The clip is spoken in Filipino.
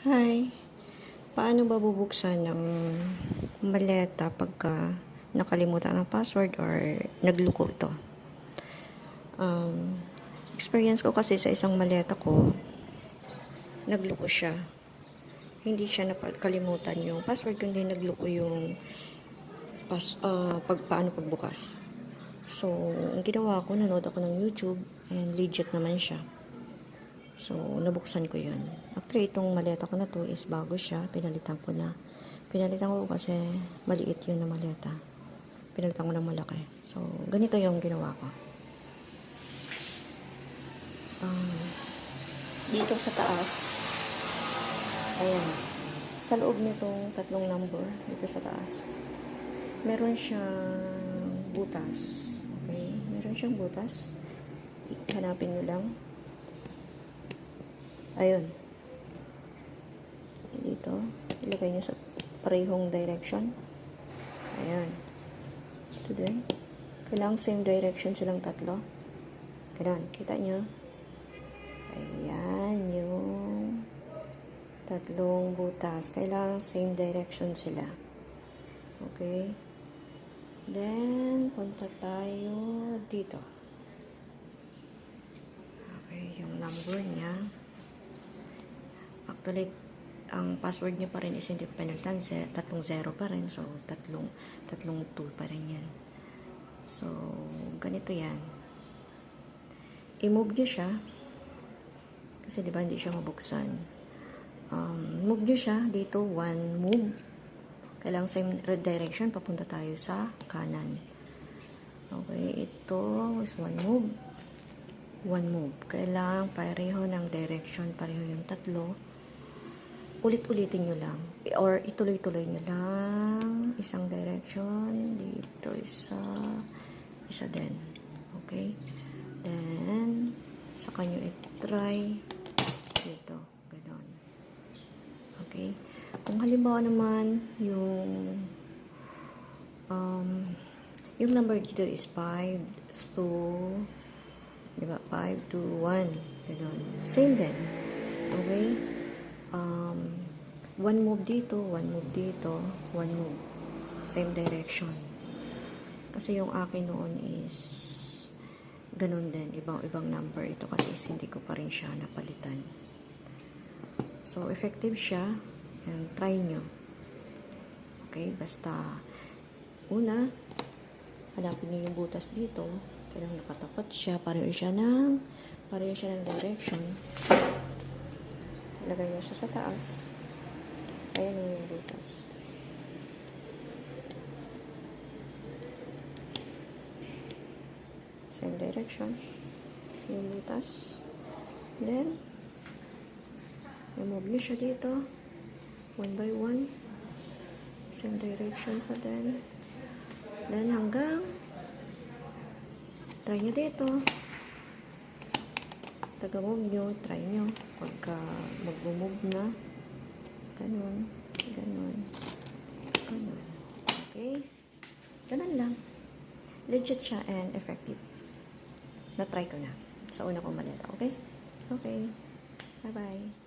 Hi, paano ba bubuksan ng maleta pagka nakalimutan ang password or nagluko ito? Experience ko kasi sa isang maleta ko, nagluko siya. Hindi siya nakalimutan yung password, kundi nagluko yung paano pagbukas. So, ang ginawa ko, nanood ako ng YouTube and legit naman siya. So, nabuksan ko yun. Actually, itong maleta ko na to is bago siya. Pinalitan ko na. Pinalitan ko kasi maliit yun na maleta. Pinalitan ko ng malaki. So, ganito yung ginawa ko. Dito sa taas, ayan, sa loob nitong tatlong number, dito sa taas, meron siyang butas. Okay? Meron siyang butas. Hanapin nyo lang. Ayun. Dito. Ilagay nyo sa parehong direction. Ayan. Ito din. Kailangan same direction silang tatlo. Ganun. Kita nyo? Ayan. Yung tatlong butas. Kailangan same direction sila. Okay. Then, punta tayo dito. Okay. Yung number niya. Actually, ang password nyo pa rin is hindi ko pinalitan. Tatlong 0 pa rin. So, tatlong 2 pa rin yan. So, ganito yan. I-move nyo siya. Kasi diba hindi siya mabuksan. Move nyo siya. Dito, one move. Kailangan same direction. Papunta tayo sa kanan. Okay, ito is one move. One move. Kailangan pareho ng direction. Pareho yung tatlo. Ulit-ulitin nyo lang. Or ituloy-tuloy nyo lang. Isang direction. Dito isa din. Okay? Then, saka nyo i-try dito. Ganon. Okay? Kung halimbawa naman, yung number dito is 5 to, diba? 5 to 1. Ganon. Same din. Okay? One move dito, one move dito, one move. Same direction. Kasi yung akin noon is ganun din. Ibang number ito kasi hindi ko pa rin siya napalitan. So, effective siya. And try nyo. Okay? Basta, una, hanapin nyo yung butas dito. Kailang nakatapat siya. Pareho siya ng direction. Lagay nyo siya sa taas. Ayan yung butas. Same direction. Yung butas. Then, remove nyo siya dito. One by one. Same direction pa din. Then, hanggang try nyo dito. Taga-move nyo. Try nyo. Pagka mag-move na. Ganun. Okay? Ganun lang. Legit siya and effective. Na-try ko na. Sa una kong maleta. Okay? Okay. Bye-bye.